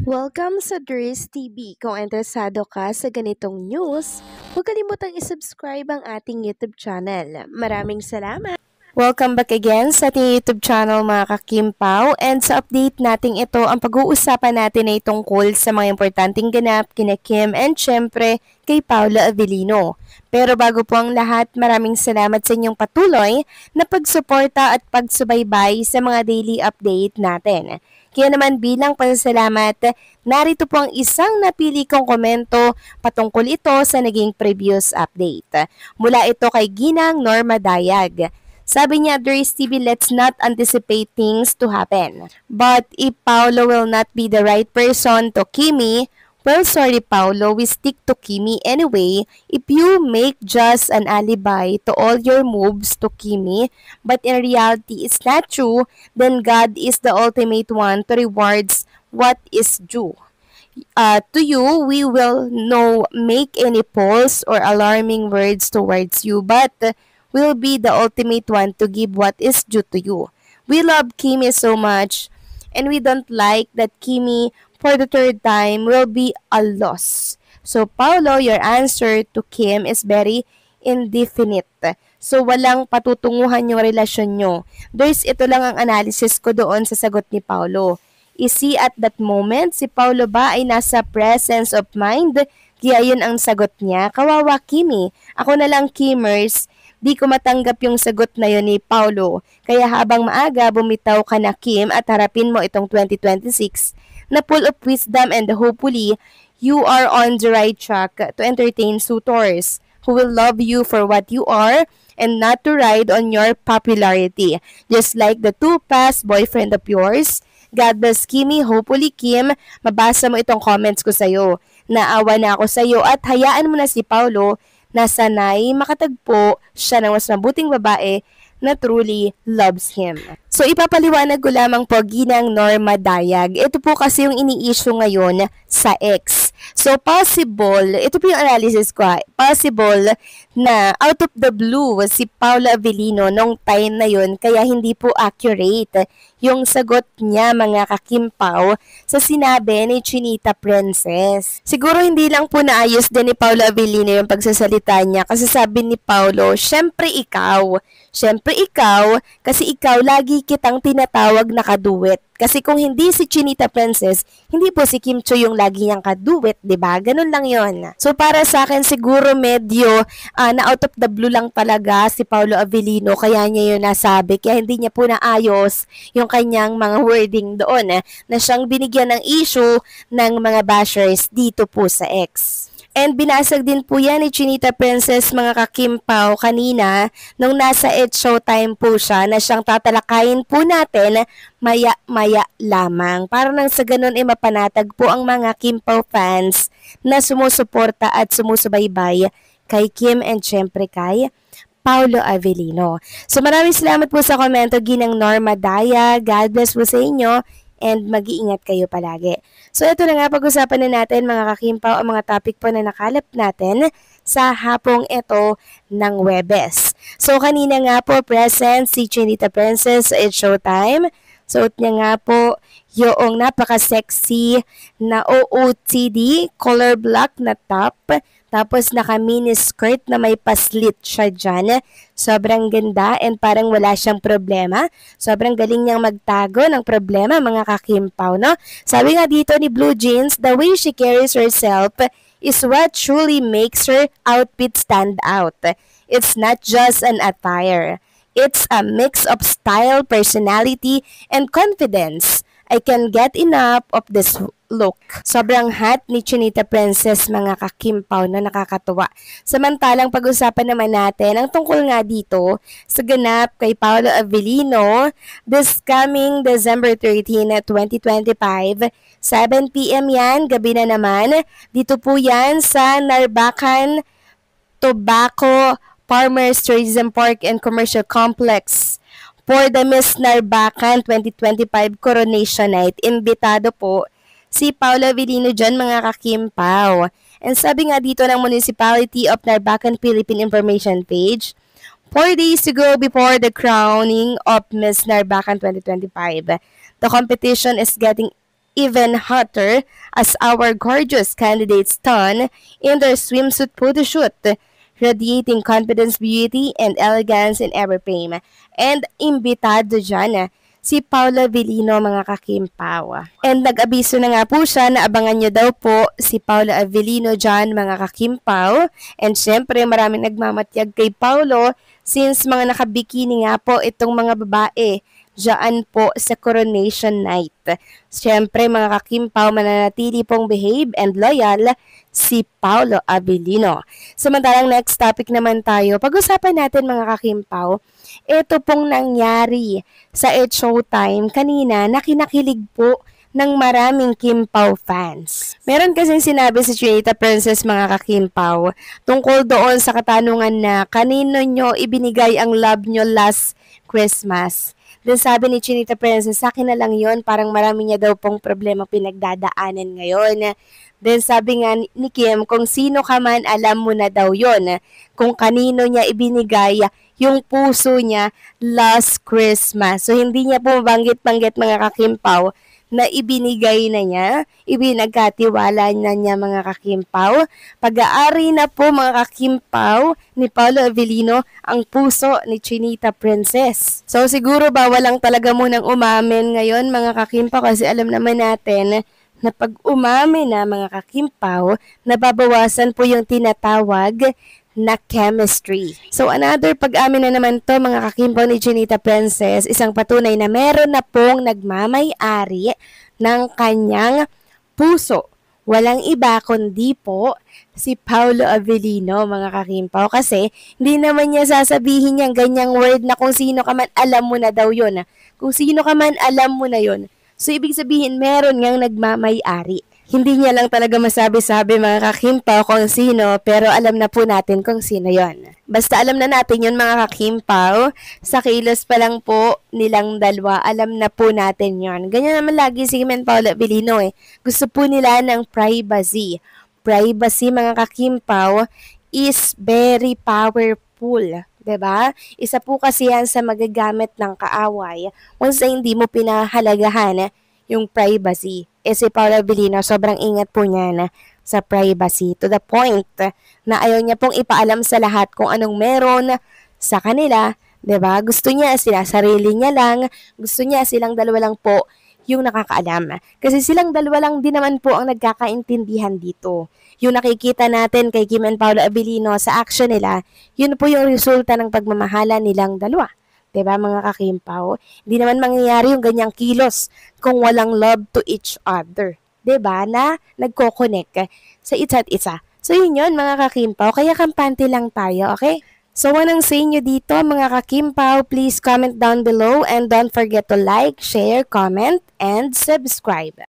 Welcome sa Dries TV. Kung interesado ka sa ganitong news, huwag kalimutang isubscribe ang ating YouTube channel. Maraming salamat! Welcome back again sa ating YouTube channel mga kakimpaw, and sa update natin ito, ang pag-uusapan natin ay tungkol sa mga importanteng ganap kina Kim and syempre kay Paula Avellino. Pero bago po ang lahat, maraming salamat sa inyong patuloy na pagsuporta at pagsubaybay sa mga daily update natin. Kaya naman bilang pasasalamat, narito po ang isang napili kong komento patungkol ito sa naging previous update. Mula ito kay Ginang Norma Dayag. Sabi niya, Dries TV, let's not anticipate things to happen. But if Paolo will not be the right person to Kimi, well, sorry Paolo, we stick to Kimi anyway. If you make just an alibi to all your moves to Kimi, but in reality it's not true, then God is the ultimate one to rewards what is due. To you, we will no make any false or alarming words towards you, but will be the ultimate one to give what is due to you. We love Kimi so much, and we don't like that Kimi for the third time will be a loss. So, Paolo, your answer to Kim is very indefinite. So, walang patutunguhan yung relasyon nyo. There's ito lang ang analysis ko doon sa sagot ni Paolo. Is he at that moment, si Paolo ba ay nasa presence of mind? Kaya yun ang sagot niya. Kawawa Kimi. Ako na lang Kimers. Di ko matanggap yung sagot na yun ni Paolo. Kaya habang maaga, bumitaw ka na Kim at harapin mo itong 2026 na full of wisdom, and hopefully, you are on the right track to entertain suitors who will love you for what you are and not to ride on your popularity. Just like the two past boyfriend of yours. God bless Kimi. Hopefully, Kim, mabasa mo itong comments ko sa'yo. Naawa na ako sa'yo at hayaan mo na si Paolo na sanay makatagpo siya ng mas mabuting babae na truly loves him. So ipapaliwanag ko lamang po Ginang Norma Dayag. Ito po kasi yung ini-issue ngayon sa ex. So possible, ito po yung analysis ko, possible na out of the blue si Paula Avellino nung time na yun, kaya hindi po accurate yung sagot niya mga kakimpaw sa sinabi ni Chinita Princess. Siguro hindi lang po naayos din ni Paula Avellino yung pagsasalita niya kasi sabi ni Paulo, syempre ikaw, kasi ikaw lagi kitang tinatawag na kaduwet. Kasi kung hindi si Chinita Princess, hindi po si Kim Cho yung lagi niyang kaduwet, 'di ba? Ganun lang 'yon. So para sa akin siguro medyo na out of the blue lang talaga si Paolo Avellino kaya niya yun nasabi. Kaya hindi niya po naayos yung kanyang mga wording doon na siyang binigyan ng issue ng mga bashers dito po sa ex. And binasag din po yan ni Chinita Princess mga kakimpaw kanina nung nasa It Showtime po siya na siyang tatalakayin po natin maya-maya lamang. Para nang sa ganun mapanatag po ang mga Kimpaw fans na sumusuporta at sumusubaybay kay Kim and syempre kay Paolo Avellino. So maraming salamat po sa komento Ginang Norma Daya. God bless po sa inyo and mag-iingat kayo palagi. So ito na nga pag-usapan na natin mga kakimpaw ang mga topic po na nakalap natin sa hapong ito ng Webes. So kanina nga po present si Chinita Princess sa It's Showtime. Suot niya nga po yung napaka-sexy na OOTD color black na top. Tapos naka-mini skirt na may paslit siya dyan. Sobrang ganda and parang wala siyang problema. Sobrang galing niyang magtago ng problema mga kakimpaw, no? Sabi nga dito ni Blue Jeans, the way she carries herself is what truly makes her outfit stand out. It's not just an attire. It's a mix of style, personality, and confidence. I can't get enough of this look. Sobrang hot ni Chinita Princess mga kakimpaw na nakakatuwa. Samantalang pag-usapan naman natin ang tungkol nga dito sa ganap kay Paolo Avellino this coming December 13, 2025. 7 p.m. yan, gabi na naman. Dito po yan sa Narbacan Tobacco Farmers Tourism Park and Commercial Complex for the Miss Narbacan 2025 Coronation Night. Imbitado po si Paolo Avellino dyan mga kakimpaw. And sabi nga dito ng Municipality of Narbacan Philippine Information page, 4 days to go before the crowning of Miss Narbacan 2025. The competition is getting even hotter as our gorgeous candidates ton in their swimsuit photoshoot, radiating confidence, beauty, and elegance in every frame. And imbitado dyan si Paula Avellino, mga kakimpaw. And nag-abiso na nga po siya na abangan nyo daw po si Paula Avellino dyan, mga kakimpaw. And syempre maraming nagmamatyag kay Paulo since mga nakabikini nga po itong mga babae dyan po sa coronation night. Siyempre mga kakimpaw, mananatili pong behave and loyal si Paulo Avellino. Samantalang next topic naman tayo, pag-usapan natin mga kakimpaw, ito pong nangyari sa It's Showtime kanina na kinakilig po ng maraming Kimpaw fans. Meron kasing sinabi si Chinita Princess, mga kakimpaw, tungkol doon sa katanungan na kanino nyo ibinigay ang love nyo last Christmas. Then sabi ni Chinita Princess, sa akin na lang yon, parang marami niya daw pong problema pinagdadaanan ngayon. Then sabi nga ni Kim, kung sino ka man, alam mo na daw yon. Kung kanino niya ibinigay yung puso niya last Christmas. So hindi niya po banggit-banggit, mga kakimpaw, na ibinigay na niya, ibinagkatiwala na niya, mga kakimpaw. Pag-aari na po, mga kakimpaw, ni Paula Avellino ang puso ni Chinita Princess. So siguro bawal lang talaga munang umamin ngayon, mga kakimpaw, kasi alam naman natin na pag umamin na, mga kakimpaw, nababawasan po yung tinatawag na chemistry. So another pag-amin na naman to, mga kakimpaw, ni Chinita Princess, isang patunay na meron na pong nagmamay-ari ng kanyang puso. Walang iba kundi po si Paula Avellino, mga kakimpaw, kasi hindi naman niya sasabihin niyang ganyang word na kung sino ka man, alam mo na daw yun. Kung sino ka man, alam mo na yun. So ibig sabihin meron ngang nagmamay-ari. Hindi niya lang talaga masabi-sabi, mga kakimpaw, kung sino, pero alam na po natin kung sino yon. Basta alam na natin yun, mga kakimpaw, sa kilos pa lang po nilang dalawa, alam na po natin yon. Ganyan naman lagi si Kim and Paula Avellino Gusto po nila ng privacy. Privacy, mga kakimpaw, is very powerful. Diba? Isa po kasi yan sa magagamit ng kaaway once na hindi mo pinahalagahan yung privacy. Si Paula Avellino, sobrang ingat po niya na sa privacy to the point na ayaw niya pong ipaalam sa lahat kung anong meron sa kanila. 'Di ba? Gusto niya sila, sarili niya lang. Gusto niya silang dalawa lang po yung nakakaalam. Kasi silang dalawa lang din naman po ang nagkakaintindihan dito. Yung nakikita natin kay Kim and Paula Avellino sa action nila, yun po yung resulta ng pagmamahala nilang dalawa. 'Di ba, mga kakimpaw? Hindi naman mangyayari yung ganyang kilos kung walang love to each other. 'Di ba? Na nagko-connect sa isa't isa. So yun, mga kakimpaw. Kaya kampante lang tayo, okay? So anong say nyo dito, mga kakimpaw? Please comment down below and don't forget to like, share, comment, and subscribe.